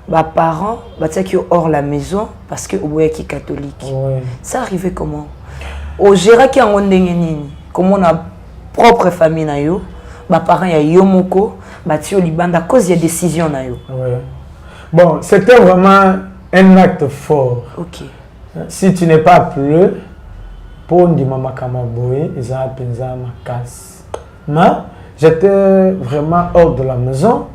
Bah parents, bah tu sais hors la maison parce que ouais qui catholique. Ouais. Ça arrivait comment? Au géra qui en nini, comme on a propre famille na yo, bah parents ya yomoko, bah tu au Liban à cause des décisions na yo. Ouais. Bon, c'était vraiment un acte fort. OK. Si tu n'es pas pleu, pour ndi mama kamaboy, ils ont appelé ma casse. Mais j'étais vraiment hors de la maison.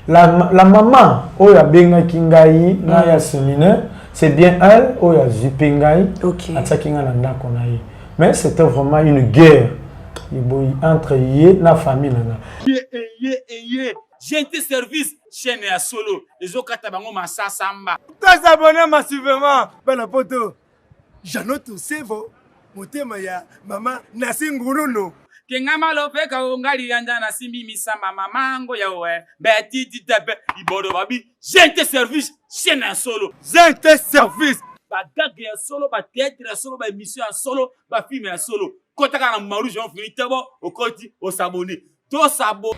La maman, Oya Benga Kingayi, Naya Séminaire, c'est bien elle, Oya Zupingayi, Atsakinga Nanda Konayi. Mais c'était vraiment une guerre entre Yé et la famille. J'ai été service chaîne à solo. Les autres katabango massa samba. T'as abonné massivement. Ben poto. Janoto sevo. Motema ya mama nasinguruno. Kengama lopeka ongali yanda na simbi misamba mamango ya we. Beti titape ibodo babi. J'ai été service chaîne à solo. J'ai été service. Ba gag ya solo, ba théâtre ya solo, ba émission ya solo, ba film ya solo. Kota kana maru j'en fini tabo au koti au s'abonner.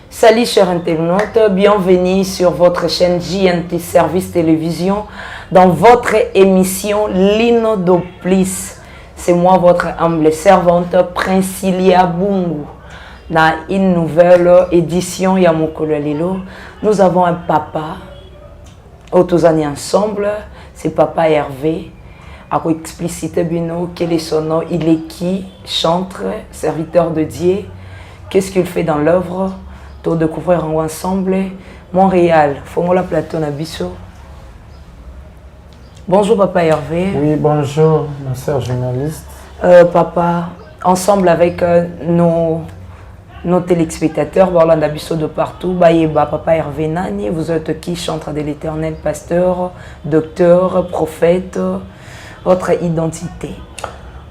Salut chers internautes, bienvenue sur votre chaîne JNT Service Télévision dans votre émission Lino Doplis. C'est moi votre humble servante Princilia Bungu. Dans une nouvelle édition Yamokolo Lilo, nous avons un papa, tous années ensemble, c'est papa Hervé. À expliciter Bino, quel est son nom, il est qui, chantre, serviteur de Dieu. Qu'est-ce qu'il fait dans l'œuvre? Pour découvrir ensemble. Montréal, Fongola Plateau Nabiso. Bonjour Papa Hervé. Oui, bonjour ma sœur journaliste. Papa, ensemble avec nos téléspectateurs, voilà Nabiso de partout. Baïeba, Papa Hervé Nani, vous êtes qui? Chantre de l'Éternel, pasteur, docteur, prophète, votre identité.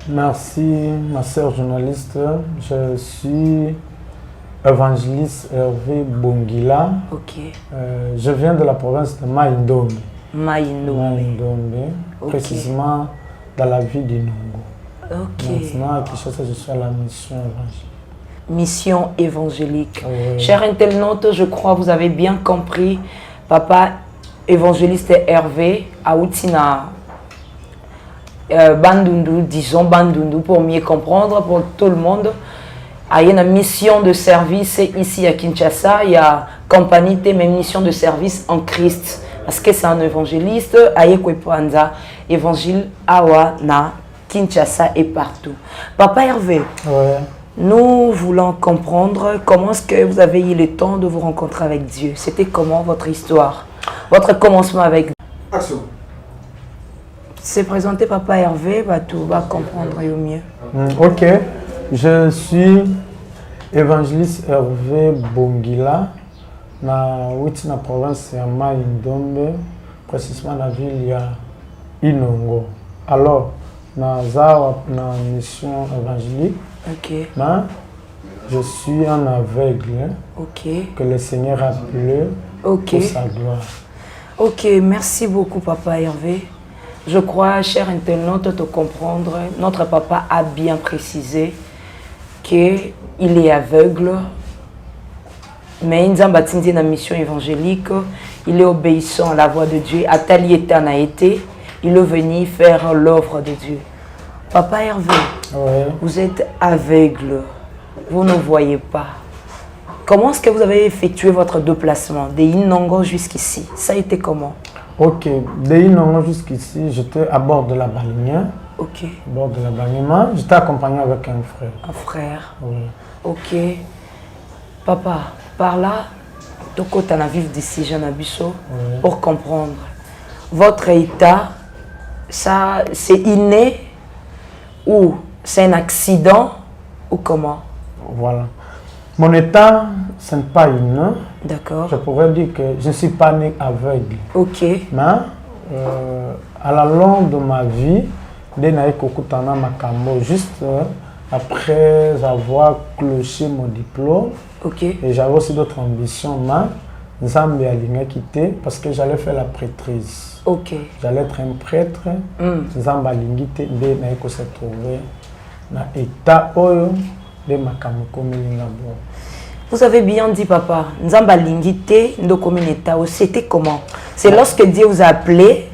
Merci ma sœur journaliste, je suis évangéliste Hervé Bongila. Ok. Je viens de la province de Maïndombe. Maïndombe. Okay. Précisément dans la ville de Nongo. Ok. Maintenant, je suis à la mission évangélique. Mission évangélique. Chers internautes, je crois que vous avez bien compris. Papa évangéliste Hervé Aoutina. Bandundu, disons Bandundu pour mieux comprendre pour tout le monde. Il y a une mission de service ici à Kinshasa, il y a compagnie de mission de service en Christ parce que c'est un évangéliste à Yekwepanda, évangile Awa na Kinshasa et partout. Papa Hervé, nous voulons comprendre comment est-ce que vous avez eu le temps de vous rencontrer avec Dieu. C'était comment votre histoire, votre commencement avec Dieu? Action. C'est présenté Papa Hervé, bah, tout va comprendre au mieux. Ok, je suis évangéliste Hervé Bongila, dans la province de Maïndombe, précisément dans la ville de Inongo. Alors, dans la mission évangélique, je suis un aveugle que le Seigneur a appelé pour sa gloire. Ok, merci beaucoup Papa Hervé. Je crois, cher internaute, de comprendre, notre papa a bien précisé qu'il est aveugle, mais il a une mission évangélique, il est obéissant à la voix de Dieu, à tel état n'a été, il est venu faire l'œuvre de Dieu. Papa Hervé, vous êtes aveugle, vous ne voyez pas. Comment est-ce que vous avez effectué votre déplacement de Inongo jusqu'ici? Ça a été comment? Ok, dès Inongo jusqu'ici, j'étais à bord de la balinière. Ok. À bord de la balinière, j'étais accompagné avec un frère. Un frère. Oui. Ok. Papa, par là, tu as vivre d'ici, Janabiso, pour comprendre. Votre état, ça, c'est inné ou c'est un accident ou comment? Voilà. Mon état, ce n'est pas une. D'accord. Je pourrais dire que je ne suis pas né aveugle. Ok. Mais à la longue de ma vie, juste après avoir cloché mon diplôme, et j'avais aussi d'autres ambitions, mais Zambé a quitté parce que j'allais faire la prêtrise. Ok. J'allais être un prêtre. Zambé a quitté, mais se trouver dans l'état de ma Vous avez bien dit, papa. Nzamba Lingite, Ndokomineta, c'était comment? C'est lorsque Dieu vous a appelé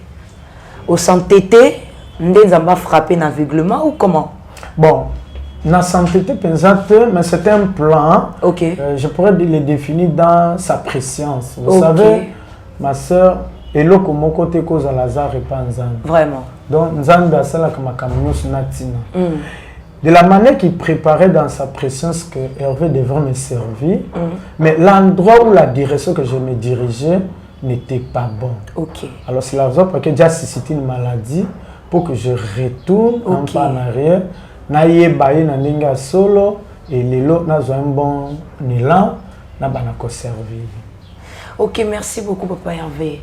au santété, Nzamba frappé d'aveuglement ou comment? Bon, la santété pensante, mais c'est un plan. Ok. Je pourrais le définir dans sa préscience. Vous savez, ma soeur, et là, comme mon côté, cause à Lazare et pas Nzamba. Vraiment. Donc, Nzamba a ça comme un natina. De la manière qu'il préparait dans sa présence que Hervé devrait me servir, mais l'endroit où la direction que je me dirigeais n'était pas bon. Ok. Alors c'est la raison pour laquelle j'ai suscité une maladie pour que je retourne un pas en arrière, n'aille bailler na ninga solo et les lots n'a un bon élan n'a pas servir. Ok, merci beaucoup, papa Hervé.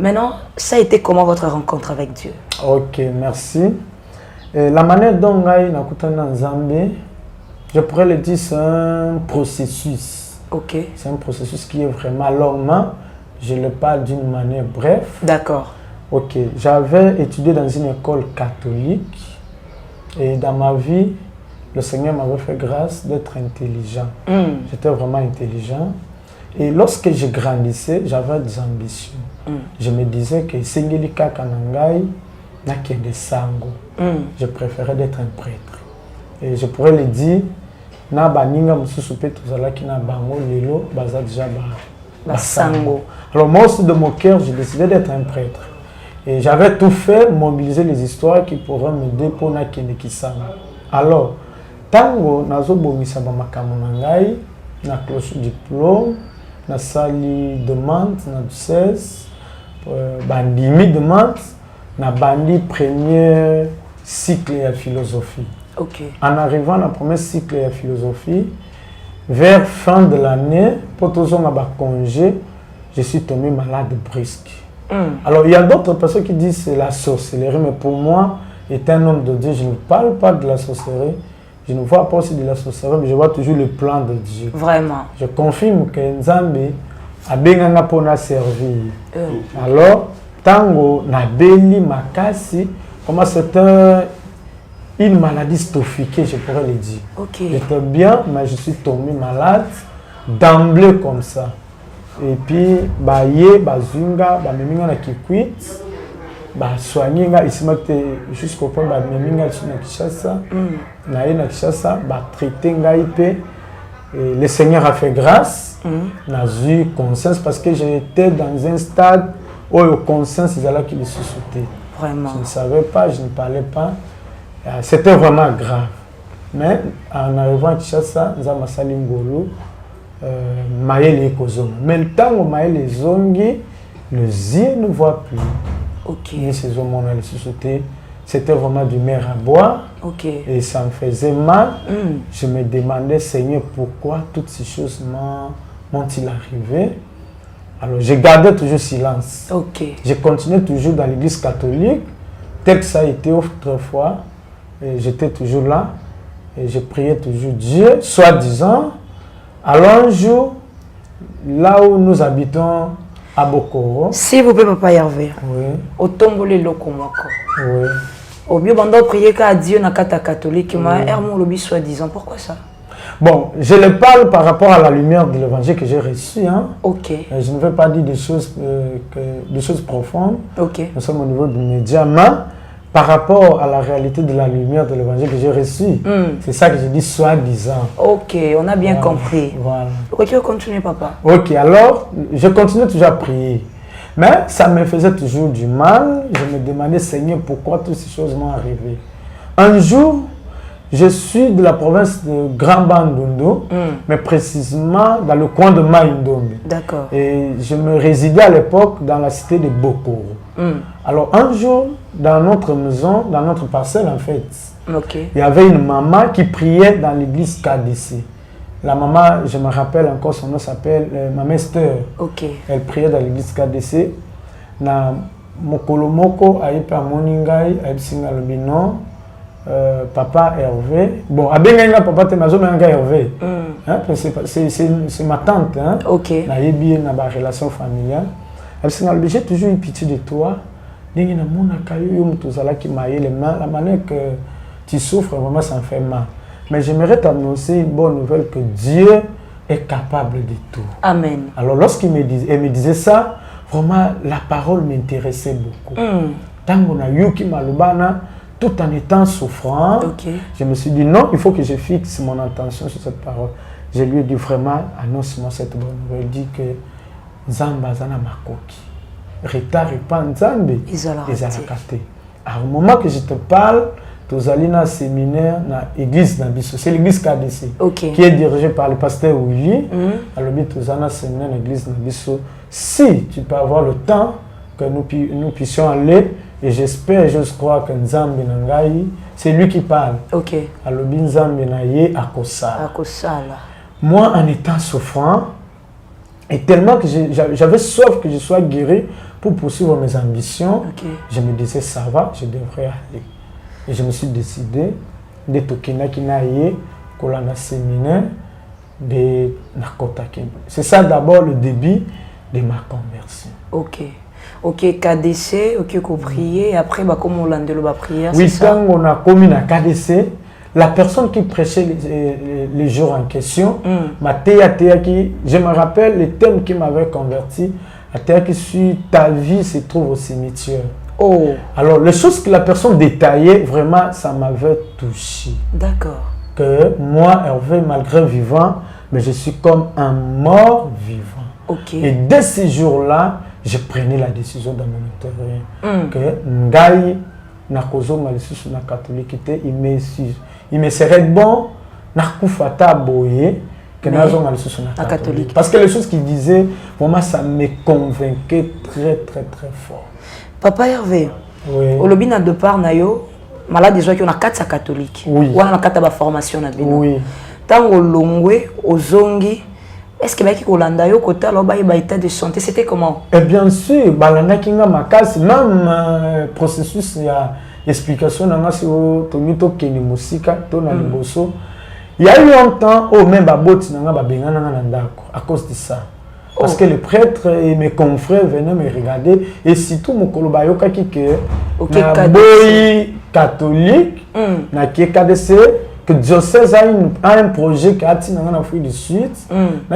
Maintenant, ça a été comment votre rencontre avec Dieu? Ok, merci. La manière dont je pourrais le dire, c'est un processus. Ok. C'est un processus qui est vraiment longuement. Je le parle d'une manière brève. D'accord. Ok. J'avais étudié dans une école catholique et dans ma vie, le Seigneur m'avait fait grâce d'être intelligent. J'étais vraiment intelligent. Et lorsque je grandissais, j'avais des ambitions. Je me disais que Sengeli Kakanangai n'a que des sango. Je préférais d'être un prêtre. Et je pourrais le dire, na baninga mususupe tuzala ki na bango lelo baza déjà ba sango. Alors moi aussi de mon cœur, j'ai décidé d'être un prêtre. Et j'avais tout fait, mobiliser les histoires qui pourraient m'aider pour na kende kisanga. Alors, tango nazo bomisa ba makambo na ngai na cloche diplôme, na sali demande na 16 bandimi demande na bandi premier cycle de philosophie. Okay. En arrivant à la premier cycle de philosophie, vers fin de l'année, pour tous on a congé, je suis tombé malade brusque. Alors il y a d'autres personnes qui disent c'est la sorcellerie, mais pour moi, étant un homme de Dieu, je ne parle pas de la sorcellerie, je ne vois pas aussi de la sorcellerie, mais je vois toujours le plan de Dieu. Vraiment. Je confirme que Nzambe a bien pour nous servir. Alors, tango na beli makasi, comment c'est une maladie stophique, je pourrais le dire. Okay. J'étais bien, mais je suis tombé malade d'emblée comme ça. Et puis, baye, bazunga, bameminga na kikwit, soigner ici jusqu'au point bameminga na Kinshasa, na Kinshasa, traiter ngaïpe. Le Seigneur a fait grâce, n'a eu conscience parce que j'étais dans un stade où le conscience ils allaient qui me susciter. Vraiment. Je ne savais pas, je ne parlais pas. C'était vraiment grave. Mais en arrivant à Kinshasa, nous avons sali ngolo, maïle kozonga. Mais le temps où maïle zongi, le yeux ne voit plus. Ok. Ni ces hommes on allait susciter. C'était vraiment du mer à boire. Okay. Et ça me faisait mal. Je me demandais, Seigneur, pourquoi toutes ces choses m'ont-ils arrivé? Alors, je gardais toujours silence. Okay. Je continuais toujours dans l'église catholique, tel que ça a été autrefois. J'étais toujours là. Et je priais toujours Dieu, soi-disant. Alors, un jour, là où nous habitons, à Bokoro. S'il vous plaît, papa Hervé. Oui. Au tombeau les locaux, Oui. Au mieux, bando prier qu'à Dieu na kata catholique, mais Hermon lobby soi-disant. Pourquoi ça? Bon, je le parle par rapport à la lumière de l'évangile que j'ai reçu. Hein. Ok. Je ne veux pas dire des choses profondes. Ok. Nous sommes au niveau du média, mais par rapport à la réalité de la lumière de l'évangile que j'ai reçu, c'est ça que je dis soi-disant. Ok, on a bien compris. Voilà. Pourquoi tu veux continuer, papa? Ok, alors, je continue toujours à prier. Mais ça me faisait toujours du mal. Je me demandais, Seigneur, pourquoi toutes ces choses m'ont arrivé. Un jour, je suis de la province de Grand Bandundu, mais précisément dans le coin de Maïndombe. D'accord. Et je me résidais à l'époque dans la cité de Bokoro. Alors un jour, dans notre maison, dans notre parcelle en fait, il y avait une maman qui priait dans l'église KDC. La maman, je me rappelle encore, son nom s'appelle Maman Esther. Elle priait dans l'église KDC. Na Mokolomoko a été à Moningai, a été à Lobino. Papa Hervé. Bon, à Bengaïna, papa Temazo, mais Hervé. C'est ma tante. Hein? Ok. Na bien na ba relation familiale. J'ai toujours eu pitié de toi. La manière que tu souffres, vraiment, ça me fait mal. Mais j'aimerais t'annoncer une bonne nouvelle que Dieu est capable de tout. Amen. Alors lorsqu'il me disait ça, vraiment la parole m'intéressait beaucoup. Tant qu'on a Yuki Malubana, tout en étant souffrant, je me suis dit non, il faut que je fixe mon attention sur cette parole. Je lui ai dit vraiment, annonce-moi cette bonne nouvelle. Il dit que Zamba Zana Makoki. Retard et pas Nzambe, ils ont raté. Alors, au moment que je te parle, tu allé dans un séminaire dans l'église Nabiso. C'est l'église KDC qui est dirigée par le pasteur Willy. Alors, tu as un séminaire dans l'église Nabiso. Si tu peux avoir le temps, que nous puissions aller, et j'espère, je crois que Nzambe Nangai, c'est lui qui parle. Alors, Nzambe Naye Akosala. Moi, en étant souffrant, et tellement que j'avais soif que je sois guéri pour poursuivre mes ambitions, je me disais, ça va, je devrais aller. Et je me suis décidé de Tokina Kinaye, Kolana séminaire de Nakotaki. C'est ça d'abord le début de ma conversion. KDC, qu'on priait, et après, comme on l'a dit, la prière. Oui, quand on a commis la KDC, la personne qui prêchait les jours en question, je me rappelle le thème qui m'avait converti, ta vie se trouve au cimetière. Alors, les choses que la personne détaillait, vraiment, ça m'avait touché. D'accord. Que moi, Hervé, malgré vivant, mais je suis comme un mort vivant. Et dès ces jours-là, je prenais la décision dans mon intérieur que Ngai, Nakozo, Malisusu, na catholique, il me serait bon, Nakufata Boye, que Nazo, Malisusu, na catholique. Parce que les choses qu'il disait, pour moi, ça me convainquait très, très, très fort. Papa Hervé, au lobby de part, Nayo, malade déjà qui ont 4 catholiques. Oui. Ou on a 4 formation na bino. Oui. Tant au Longwe, au Zongi, est-ce que Baki Kolanda yo côté alors ba état de santé, c'était comment? Et bien sûr, balana kinga makas même processus ya explication na ngasi o tomito keni musika to na liboso. Il y a eu un temps où même baboti na ba bengana na ndako à cause de ça. Parce que les prêtres et mes confrères venaient me regarder et surtout mon kolobayoka qui que na boy catholique na qui KDC que diocèse a un projet qui a été en Afrique du Sud,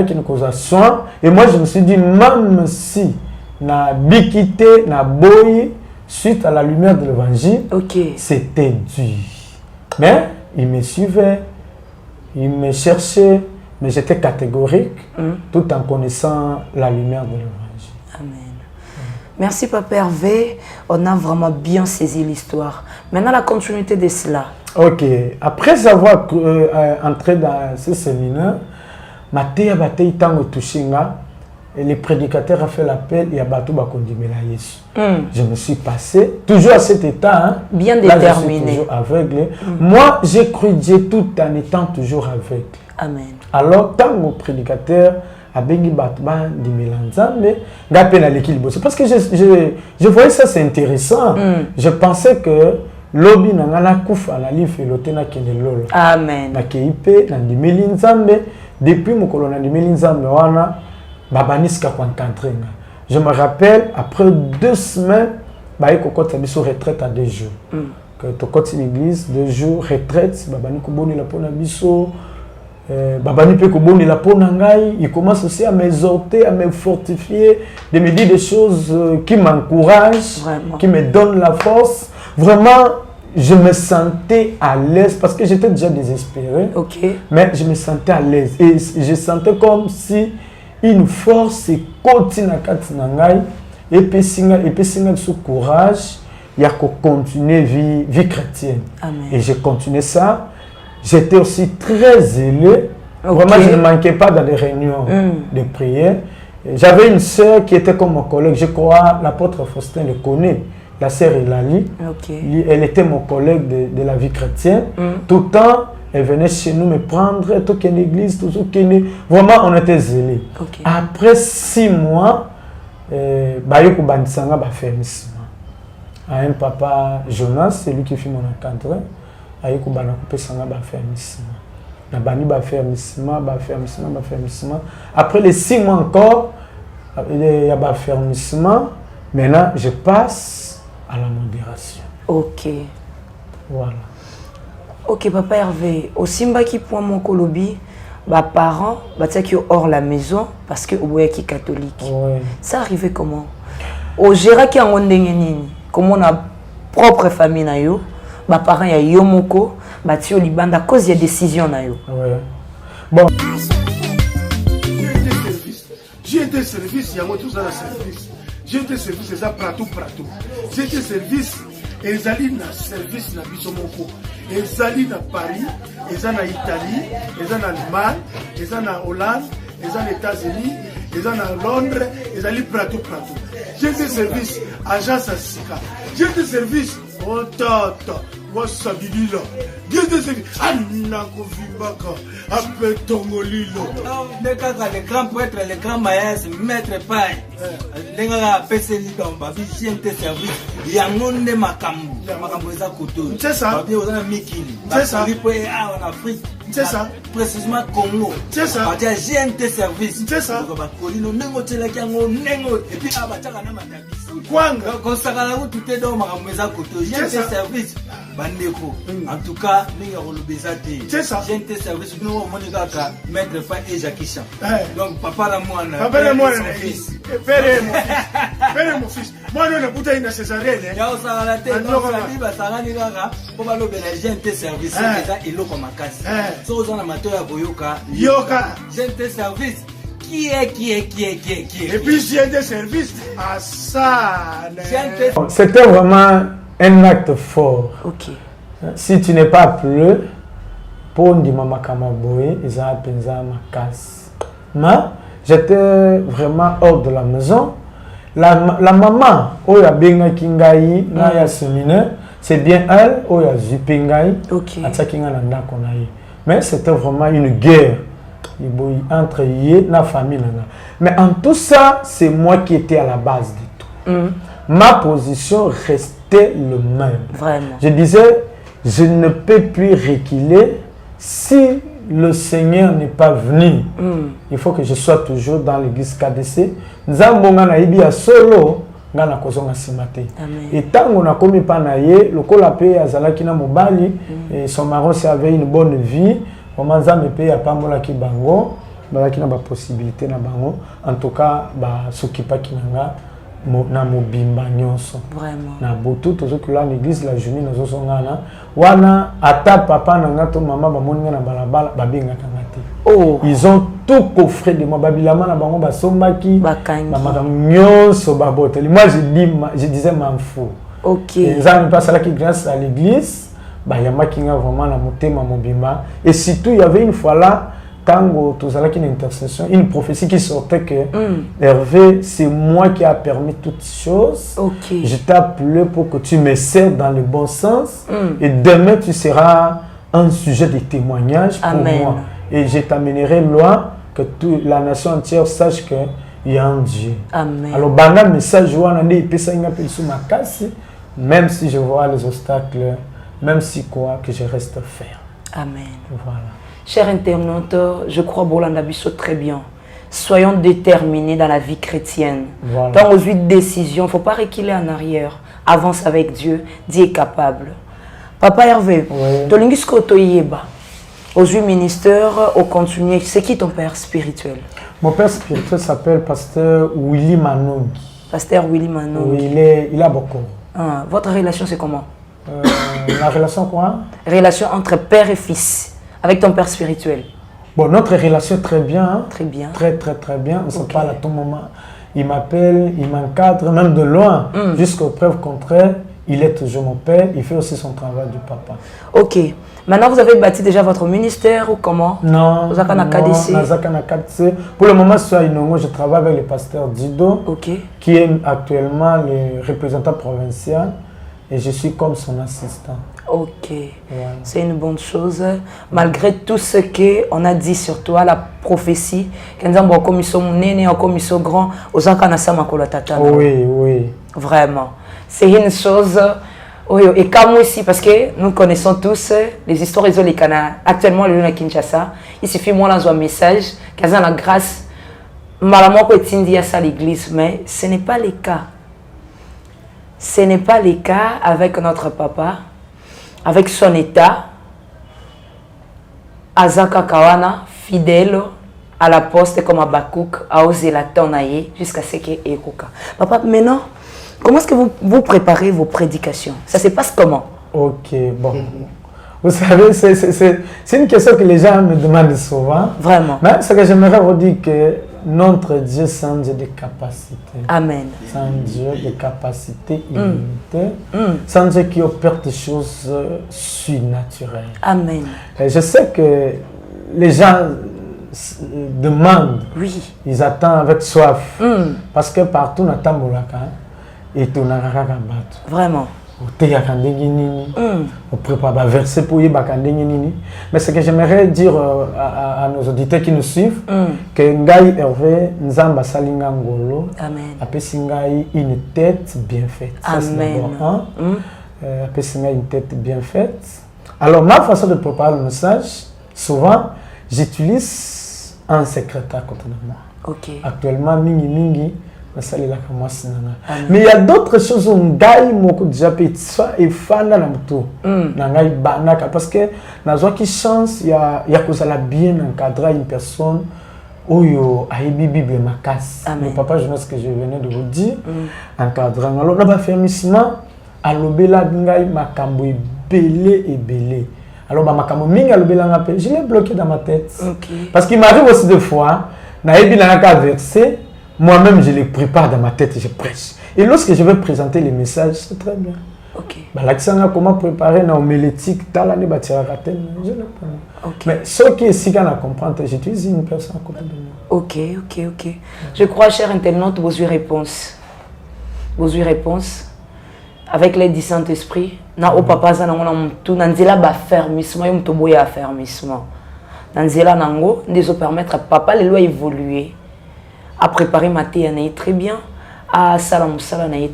qui nous cause soin. Et moi, je me suis dit, même si na bikité, na boy, suite à la lumière de l'évangile, c'était dur. Mais il me suivait, il me cherchait, mais j'étais catégorique, tout en connaissant la lumière de l'évangile. Amen. Merci, Papa Hervé. On a vraiment bien saisi l'histoire. Maintenant, la continuité de cela. Après avoir entré dans ce séminaire, Matéa Batei Tango Tushinga, et le prédicateur a fait l'appel et a battu Bakondimela Yesu. Je me suis passé, toujours à cet état, bien là, déterminé. je suis toujours aveugle. Moi, j'ai cru Dieu tout en étant toujours aveugle. Amen. Alors, tant mon prédicateur a béni Batman Dimelanzambe, Gapena l'équilibre. Parce que je voyais ça, c'est intéressant. Je pensais que Lobi nangana kufa na life lotena kende lolo. Amen. Na keipe na ndimeli nzambe depuis mokolo na ndimeli nzambe wana babaniska kwa nkantrenga. Je me rappelle après 2 semaines ba ekokota biso retraite à 2 jours. Que tokoti l'église 2 jours retraite babani ko boni la pona biso babani pe ko boni la pona ngai, il commence aussi à m'exhorter, à me fortifier, de me dire des choses qui m'encouragent, qui me donnent la force. Vraiment, je me sentais à l'aise parce que j'étais déjà désespéré. Mais je me sentais à l'aise. Et je sentais comme si une force continue à Katinangai et puis ce courage, il y a qu'on continuer vie chrétienne. Amen. Et j'ai continué ça. J'étais aussi très zélé. Vraiment, je ne manquais pas dans les réunions de prière. J'avais une sœur qui était comme mon collègue. Je crois l'apôtre Faustin le connaît. La sœur Elali, elle était mon collègue de la vie chrétienne. Tout le temps, elle venait chez nous me prendre, tout qu'une église, tout qu'une... Vraiment, on était zélés. Après 6 mois, Bayoko Bansanga va faire un papa Jonas, c'est lui qui fait mon encadré. Bayoko Banakoupe Sanga va faire Nabani va faire Après les 6 mois encore, il y a un fermissement. Maintenant, je passe à la modération. Voilà. Papa Hervé, au Simba qui point mon kolobi, bah parents bah qui hors la maison parce que au qui catholique. Oui. Ça arrivait comment? Au géra qui en comment on a propre famille na yo, bah parents ya yomoko, bah tio libanda à cause de décision na yo. Oui. Bon. J'ai été service, il y a tout ça dans service. J'ai été service, c'est ça pratou. J'ai été service, et ils allaient dans service na Bisomoko. Ils allaient dans Paris, ils allaient en Italie, ils allaient en Allemagne, ils allaient en Hollande, ils allaient aux États-Unis, ils allaient en Londres, ils allaient pratou. J'ai été service, agence à Sika. J'ai été service, oh tata. Wasabilila. J'ai été service, Anako Vibaka, Apetongolilo. Le grand prêtre, le grand maïs, maître paille. Les gars, PC Lidamba, j'ai été service. Il y a un monde de Makambu. C'est ça. C'est ça. En Afrique. C'est ça. Précisément Congo. C'est ça. J'ai été service. C'est ça. Et puis, Kwanga. consacré tout est dans ma maison. J'ai été service. Bandeko. En tout cas, c'est ça. J'ai été service. Nous, on maître paille et Jackie Chan. Donc, papa la moine. Papa la moine. Père mon fils. Moi, non, la bouteille de césarien. Yao Saralate, non, Saliba, Saranigaga, pour le bénéfice service, et l'eau comme un casse. Sans un amateur à Boyoka, Yoka. Gente service. Qui est. Et puis, j'ai des services à ça. C'était vraiment un acte fort. Ok. Si tu n'es pas pleu, pour dire maman Kamaboy, ils ont appelé ma casse. Mais j'étais vraiment hors de la maison. La maman, Oya Benga Kingai, Naya Séminaire, c'est bien elle, Oya Zipengai, Atsakinga Nanda Konaï. Mais c'était vraiment une guerre entre eux et la famille. Mais en tout ça, c'est moi qui étais à la base de tout. Ma position restait le même. Vraiment. Je disais, je ne peux plus reculer si le Seigneur n'est pas venu. Il faut que je sois toujours dans l'église KDC. Nous avons un solo. Et tant qu'on a commis panaye, le colapé à Zalakina Mobali, et son mari avait une bonne vie. On m'a dit à Pamola qui bango, balaki na ba possibilité na bango. En tout cas, ba sokipa kinanga na mobimba nyonso. Vraiment. Na botu tozo kula l'église la journée nazo songana. Wana ata papa nanga to maman ba moninga na balabala ba benga kangate. Oh. Ils ont tout coffré de moi babilama na bango ba sombaki. Bakangi. Nyonso ba boteli. Moi je disais m'en fous. OK. Les amis passent là qui grâce à l'église. Bah, il y a vraiment la motema mobima. Et surtout, il y avait une fois là, quand tu as une intercession, une prophétie qui sortait que Hervé, c'est moi qui a permis toutes choses. Okay. Je t'ai appelé pour que tu me serves dans le bon sens. Et demain, tu seras un sujet de témoignage pour moi. Et je t'amènerai loin, que la nation entière sache qu'il y a un Dieu. Amen. Alors, le message, même si je vois les obstacles, même si quoi, que je reste ferme. Amen. Voilà. Chers internautes, je crois Bolanda Bisso très bien. Soyons déterminés dans la vie chrétienne. Voilà. Dans aux 8 décisions, il ne faut pas reculer en arrière. Avance avec Dieu. Dieu est capable. Papa Hervé, Tolingisko Toyeba, aux 8 ministères, au continuer. C'est qui ton père spirituel? Mon père spirituel s'appelle Pasteur Willy Manongi. Pasteur Willy Manongi. Oui, il a beaucoup. Votre relation, c'est comment? La relation quoi? Relation entre père et fils, avec ton père spirituel. Bon, notre relation est très bien. Hein? Très bien. Très bien. On se parle à tout moment. Il m'appelle, il m'encadre, même de loin. Jusqu'aux preuves contraires, il est toujours mon père. Il fait aussi son travail du papa. Ok. Maintenant, vous avez bâti déjà votre ministère ou comment? Non. Vous avez un KDC. Pour le moment, je travaille avec le pasteur Dido, qui est actuellement le représentant provincial. Et je suis comme son assistant. Ok. Voilà. C'est une bonne chose. Malgré tout ce qu'on a dit sur toi, la prophétie, quand on a commission néné, on commission grand, aux oui, oui. Vraiment. C'est une chose. Et comme aussi, parce que nous connaissons tous les histoires des Cana. Actuellement, le à Kinshasa, il suffit moi d'envoyer un message, qu'à la grâce, malalement que tu à l'église, mais ce n'est pas le cas. Ce n'est pas le cas avec notre papa, avec son état. Azaka Kawana, fidèle à la poste comme à Bakouk, à Ozelaton jusqu'à ce qu'il y ait Ekoka. Papa, maintenant, comment est-ce que vous préparez vos prédications? Ça se passe comment? Ok, bon. Vous savez, c'est une question que les gens me demandent souvent. Vraiment. Mais ce que j'aimerais vous dire que notre Dieu, c'est un Dieu de capacité. Amen. C'est un Dieu de capacité illimitée. C'est un Dieu qui opère des choses surnaturelles. Amen. Et je sais que les gens demandent, oui. Ils attendent avec soif. Parce que partout, on attend et tout vraiment. On prépare un verset pour y mais ce que j'aimerais dire à nos auditeurs qui nous suivent, que Ngai Hervé Nzamba Salinga Ngolo a une tête bien faite. Amen. Une tête bien faite. Alors ma façon de préparer le message, souvent j'utilise un secrétaire contre moi. Okay. Actuellement, mingi. Mais il y a d'autres choses où Ngai moko déjà peut et fan na muto Ngai banaka parce que na zo qui chance ya cause la bien encadrer une personne oyo aibi bible makas. Le papa je sais ce que je venais de vous dire encadrant alors na ba fermissement alobela Ngai makambo belé alors ba makambo mingi alobela ngape je l'ai bloqué dans ma tête. Parce qu'il m'arrive aussi des fois na ebi na ka verser. Moi-même, je les prépare dans ma tête et je prêche. Et lorsque je vais présenter les messages, c'est très bien. Ok. Comment préparer une homélétique, mais ce qui est si qu'on a compris, j'utilise une personne à côté de moi. Ok. Je crois, cher internaute, vos réponses. Avec l'aide du Saint-Esprit, na au papa za nango na mutu nanzela ba fermissement yo muto boya fermissement. Nanzela nango ndezo permettre à papa les lois évoluer. À préparer ma thé, très bien. À salam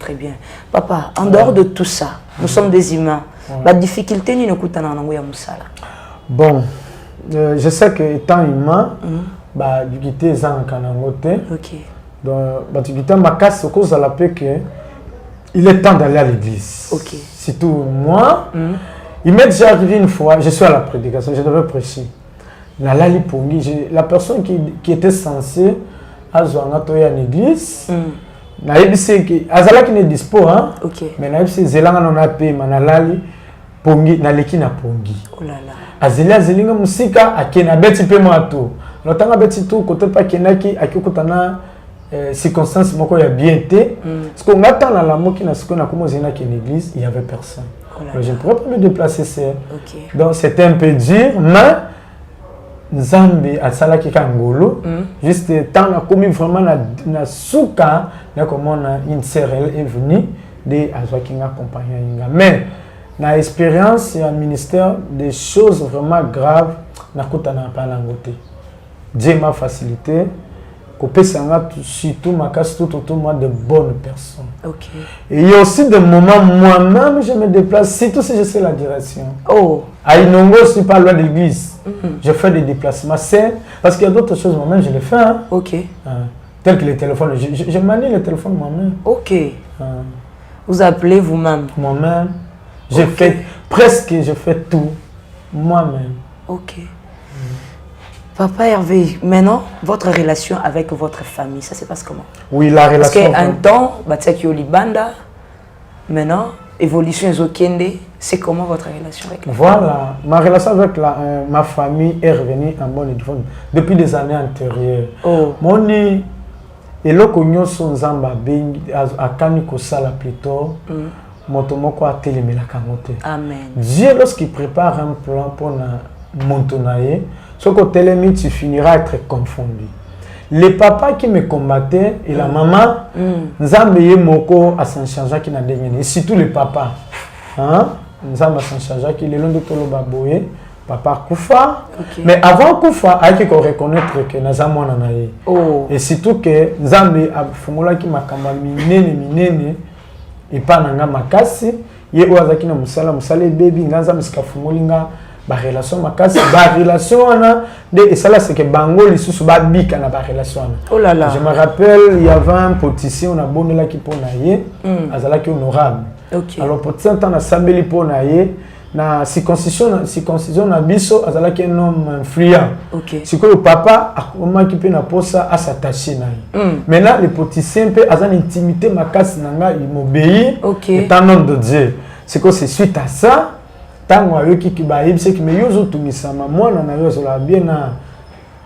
très bien. Papa, en dehors de tout ça, nous sommes des humains. La difficulté, nous nous coûtons en bon, je sais que étant humain, du quitter les gens en ok. Donc, du quitter ma casse, au cause de la paix que il est temps d'aller à l'église. Ok. Surtout moi, il m'est déjà arrivé une fois, je suis à la prédication, je devais prêcher. La personne qui était censée azwanga toya en église na yebise ki azala ki ne dispo mais na yebise zelanga na pe manalali pongi na leki na pongi oh là là azelinga musika akena beti pe moto lotanga beti tout côté pa kenaki akikutana circonstance moko ya bien té parce qu'on attend la lamoki na siko na komo zena ki en église il y avait personne. Alors je ne pourrais pas me déplacer donc c'était un peu dur mais Nzambe asala ki kangolo juste tant a commis vraiment na souka na comment une sœur est venue de azwakinga accompagner mais na expérience et un ministère des choses vraiment graves na kutana pa na ngote Dieu m'a facilité kopesanga surtout makas tout moi de bonnes personnes. OK. Et il y a aussi des moments moi-même je me déplace surtout si je sais la direction. Oh. À Inongo, je suis pas loin de l'église. Je fais des déplacements. C'est parce qu'il y a d'autres choses moi-même, je les fais. Ok. Tel que les téléphones. Je manie les téléphones moi-même. Ok. Vous appelez vous-même? Moi-même. Je fais tout moi-même. Ok. Papa Hervé, maintenant, votre relation avec votre famille, ça se passe comment? Oui, la relation. Parce qu'un temps, Batsaki Olibanda, maintenant, évolution Zokende, c'est comment votre relation avec la famille? Voilà, ma relation avec ma famille est revenue en bonne et depuis des années antérieures. Oh. Mon et l'okonyo son zamba bengi akani kosala plutôt. Motomoko a télémé la camote. Amen. Dieu lorsqu'il prépare un plan pour montonaye, ce côté télémé tu finiras à être confondu. Les papas qui me combattaient et la maman, Nzambe moko a s'en charger qui n'a dégainé. Et surtout les papas, Nzambe a s'en charger qui les londo tolo baboye, papa Koufa. Mais avant Koufa, il faut reconnaître que Nazamo nanaye. Et surtout que Nzambe a fumula qui m'a minene et pas nanga makasi. Ye oazaki na musala baby Nzambe skafumolinga. Ba relation makasi ba relation ana de et ça là c'est que bango lisusu ba bika na ba relation ana. Oh là là. Je me rappelle il y avait un potissier on a bonela ki pona ye azala ki honorable. OK. Alors potissier tant na sambeli pona ye na circoncision na biso azalaki un homme influent. OK. Sikoyo papa akomaki pe na posa à s'attacher na ye. Maintenant le poticien pe azan intimité makasi nanga il m'obéit. OK. Étant homme de Dieu. C'est que c'est suite à ça tango ayoki ki ba yebise ki me yozo tumisama mwana na yozo la bien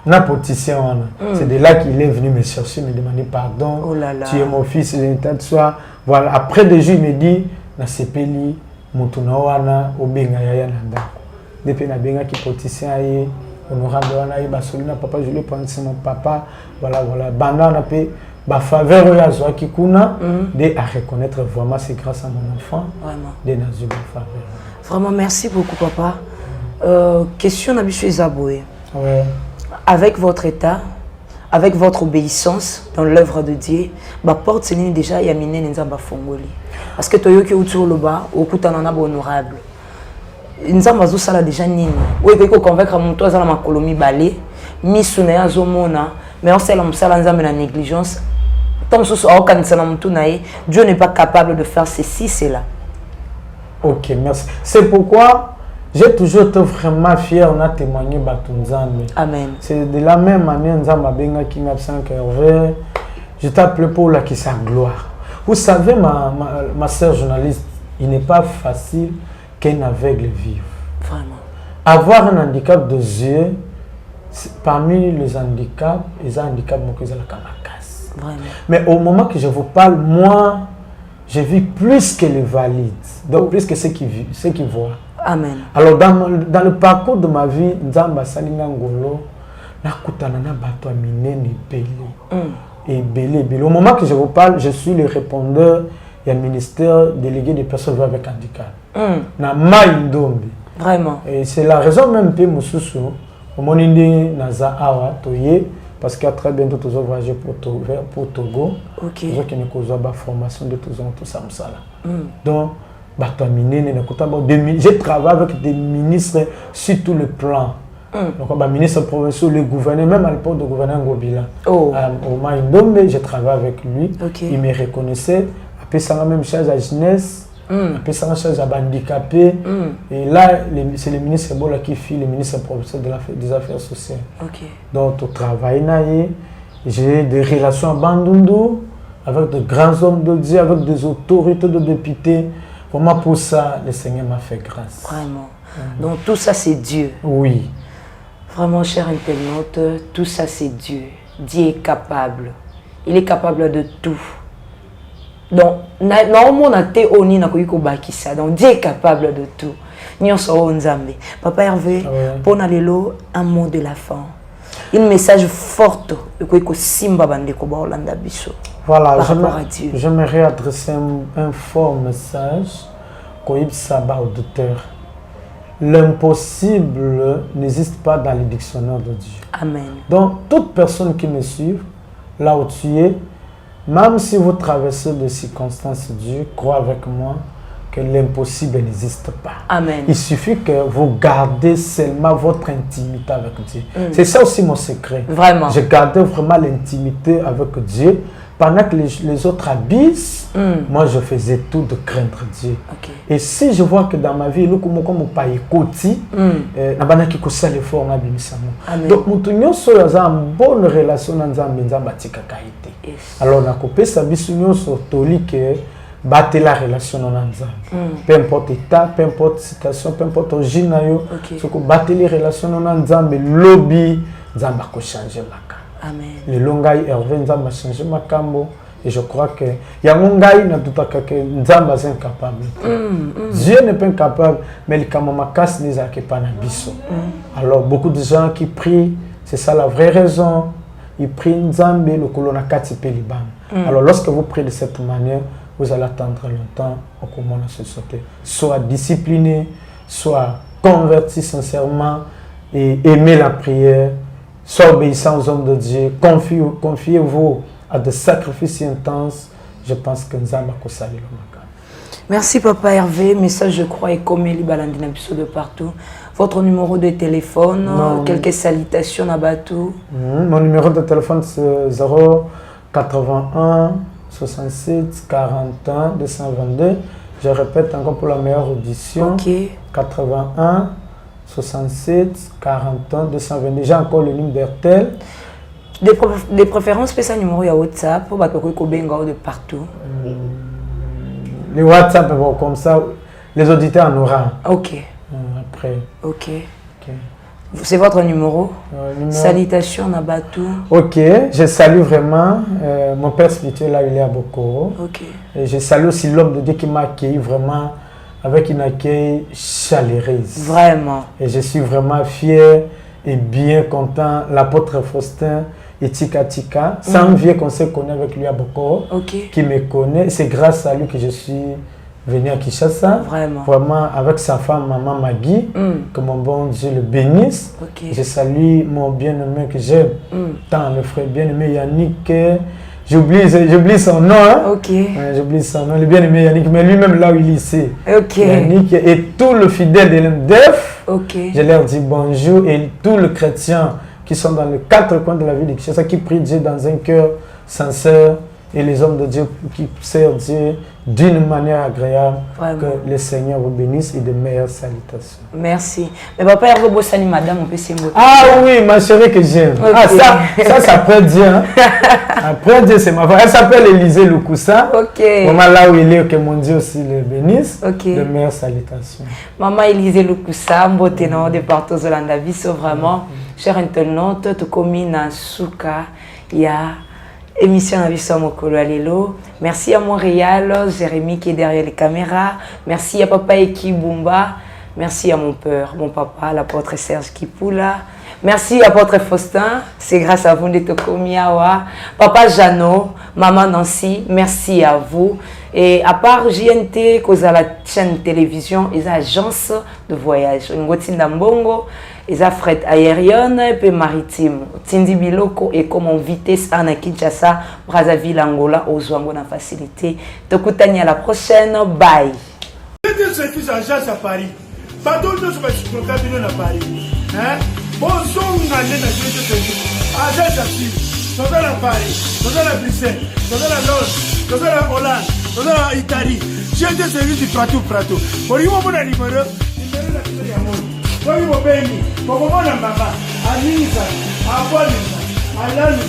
na poticien wana. C'est de là qu'il est venu me chercher, me demander pardon. Oh là là. Tu es mon fils, voilà. Après des jours, il me dit na sepeli mutuna wana obenga yaya na ndako. Depuis na benga ki poticien aye honorable wana ye basolina papa je lui prendre c'est mon papa voilà banda na pe ba faveur ya zo ki kuna de à reconnaître vraiment c'est grâce à mon enfant Vraiment. de nazu ba faveur. Vraiment merci beaucoup papa. Question na biso Ezaboé. Ouais. Avec votre état, avec votre obéissance dans l'œuvre de Dieu, ba porte c'est déjà yamine nzamba fongoli. Parce que toyoki autour le bas, okutana na honorable. Nzamba zo sala déjà nini. Oui ko convaincre mon toi za ma colonie balé, misuna ya zo mona, mais on sait la musala nzamba na négligence. Tant so okanisa na mutu na ye, Dieu n'est pas capable de faire ceci cela. OK, merci. C'est pourquoi j'ai toujours été vraiment fier, on a témoigné Batunzambe. Amen. C'est de la même manière, Nzamba Benga King Absent Hervé, je t'appelle pour la qui sa gloire. Vous savez, ma sœur journaliste, il n'est pas facile qu'un aveugle vive. Vraiment. Avoir un handicap de yeux, parmi les handicaps, les handicaps, Vraiment. mais au moment que je vous parle, moi, je vis plus que les valides, donc plus que ceux qui voient. Amen. Alors dans le parcours de ma vie, Nzamba Salinga Ngolo, nakutana na bato minene belé. Au moment que je vous parle, je suis le répondeur du ministère délégué des personnes avec handicap. Na Maïndombe. Vraiment. Et c'est la raison même que Moussousou, au moninde naza awa toye parce qu'à très bientôt tous voyager pour Togo. OK. Nous qui nous avons formation de tout ça donc j'ai travaillé avec des ministres sur tout le plan. Donc, le ministre provincial, le gouverneur, même à l'époque du gouverneur Ngobila. Au Maïndombe, j'ai travaillé avec lui. Okay. Il me reconnaissait. Après, ça m'a même charge à jeunesse. Après, ça m'a charge à handicapé. Et là, c'est le ministre Bola qui fit le ministre provincial des Affaires sociales. Okay. Donc, au travail, j'ai des relations à Bandundu avec de grands hommes de Dieu, avec des autorités de députés. Vraiment, pour ça, le Seigneur m'a fait grâce. Vraiment. Donc, tout ça, c'est Dieu. Oui. Vraiment, cher internaute, tout ça, c'est Dieu. Dieu est capable. Il est capable de tout. Donc, normalement, donc Dieu est capable de tout. Papa Hervé, pour Nalélo, un mot de la fin. Un message fort voilà, par rapport à Dieu. J'aimerais adresser un fort message qu'Oïb Saba auditeur. L'impossible n'existe pas dans le dictionnaire de Dieu. Amen. Donc, toute personne qui me suit, là où tu es, même si vous traversez des circonstances dures, crois avec moi que l'impossible n'existe pas. Amen. Il suffit que vous gardez seulement votre intimité avec Dieu. C'est ça aussi mon secret. Vraiment. Je gardais vraiment l'intimité avec Dieu. Pendant que les autres habissent, moi je faisais tout de craindre Dieu. Okay. Et si je vois que dans ma vie, donc donc bonne relation alors battre la relation peu importe état, peu importe situation, peu importe origine, battre les relations lobby, Nzamba ko changer maka. Amen. Le longai Hervé Nzamba changer makambo et je crois que yangongai na tutaka que Nzamba est incapable. Dieu n'est pas incapable mais le kamamas n'est pas na biso. Alors beaucoup de gens qui prient, c'est ça la vraie raison. Ils prient Nzambe le kolona kati pe libam. Alors lorsque vous priez de cette manière, vous allez attendre longtemps au comment la société. Soit discipliné, soit converti sincèrement et aimer la prière, soit obéissant aux hommes de Dieu, confiez-vous à des sacrifices intenses. Je pense que nous allons saluer le matin. Merci Papa Hervé, message je crois est comme Eli Balandina Bisso de partout. Votre numéro de téléphone, quelques salutations à Batou. Mon numéro de téléphone c'est 081 67 41 222. Je répète encore pour la meilleure audition. Ok. 81 67 41 222. J'ai encore le numéro d'RTL. Des préférences, c'est un numéro à WhatsApp pour de partout. Les WhatsApp, bon, comme ça, les auditeurs en auront. Ok. Après. Ok. C'est votre numéro? Salutations Nabatou. Ok, je salue vraiment mon père spirituel, là, il est à Bokoro. Ok. Et je salue aussi l'homme de Dieu qui m'a accueilli vraiment avec une accueil chaleureuse. Vraiment. Et je suis vraiment fier et bien content. L'apôtre Faustin et Tika Tika, c'est un vieux qu'on se connaît avec lui à Bokoro, qui me connaît. C'est grâce à lui que je suis venu à Kinshasa. Vraiment. Vraiment avec sa femme, maman Magui, que mon bon Dieu le bénisse. Je salue mon bien-aimé que j'aime, tant le frère bien-aimé Yannick. J'oublie son nom. Hein? J'oublie son nom, le bien-aimé Yannick, mais lui-même là où il est ici. Yannick et tout le fidèle de l'MDF. Je leur dis bonjour et tous les chrétiens qui sont dans les 4 coins de la ville de Kinshasa, qui prient Dieu dans un cœur sincère et les hommes de Dieu qui servent Dieu d'une manière agréable. Vraiment. Que le Seigneur vous bénisse et de meilleures salutations. Merci. Mais papa, il y a un madame, on peut s'y montrer. Ah oui, ma chérie que j'aime. Ah, ça peut Dieu. Hein? Après Dieu, c'est ma femme. Elle s'appelle Élisée Lukusa. Maman, là où il est, que mon Dieu aussi le bénisse. De meilleures salutations. Maman Élisée Lukusa, Mbotenant de partout au Landaviso, vraiment. Chers internautes, tout comme Souka, il y a émission à Visso Mokolo Alelo. Merci à Montréal, Jérémy qui est derrière les caméras. Merci à papa Eki Bumba. Merci à mon père, mon papa, l'apôtre Serge Kipula. Merci à l'apôtre Faustin. C'est grâce à vous de Tokomiawa. Papa Jeannot, maman Nancy, merci à vous. Et à part JNT, cause à la chaîne télévision, les agences de voyage. Ngoti Ndambongo, les fret aérienne et maritime. Tindi Biloko et comme en vitesse à Kinshasa, Brazzaville, Angola, aux Zouango na facilité. Tokutani à la prochaine. Bye. J'ai service agence à Paris. Pardon, nous sommes à Paris. Bonjour, on a des services. Agence à Paris. Nous sommes à Paris. Nous sommes à Bruxelles. Nous sommes à Londres. Nous sommes à Hollande. Nous sommes à Italie. J'ai des services du prato. Pour y avoir un numéro, pour y avoir un pour moi, la maman, à Nisa, à Bolisa, à Lalu.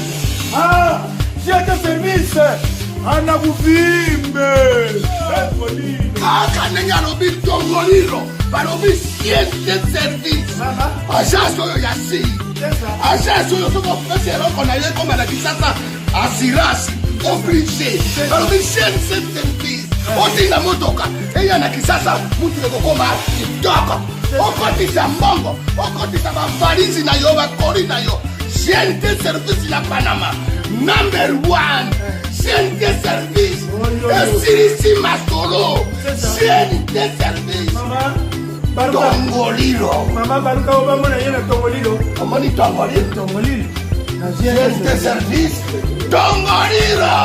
Ah, j'ai des services. Ana Bufimbe. Ah, Kanenya Lobi Tongoliro. Balobi siente service. Agence oyo yasi. Agence oyo soko professeur qu'on a eu comme à la Kinshasa. Assurance obligé. Balobi siente service. Oti na motoka. Eya na Kinshasa mutu ekokoma kitoko. Okotisa mbongo. Okotisa bavalizi na yo bakori na yo. Siente service na Panama. Number 1. Siente service. Esirisi Masolo. Siente service. Tongolilo. Maman Baruka Obama na yena Tongolilo. Comment dit Tongolilo? Tongolilo. Siente service. Tongolilo.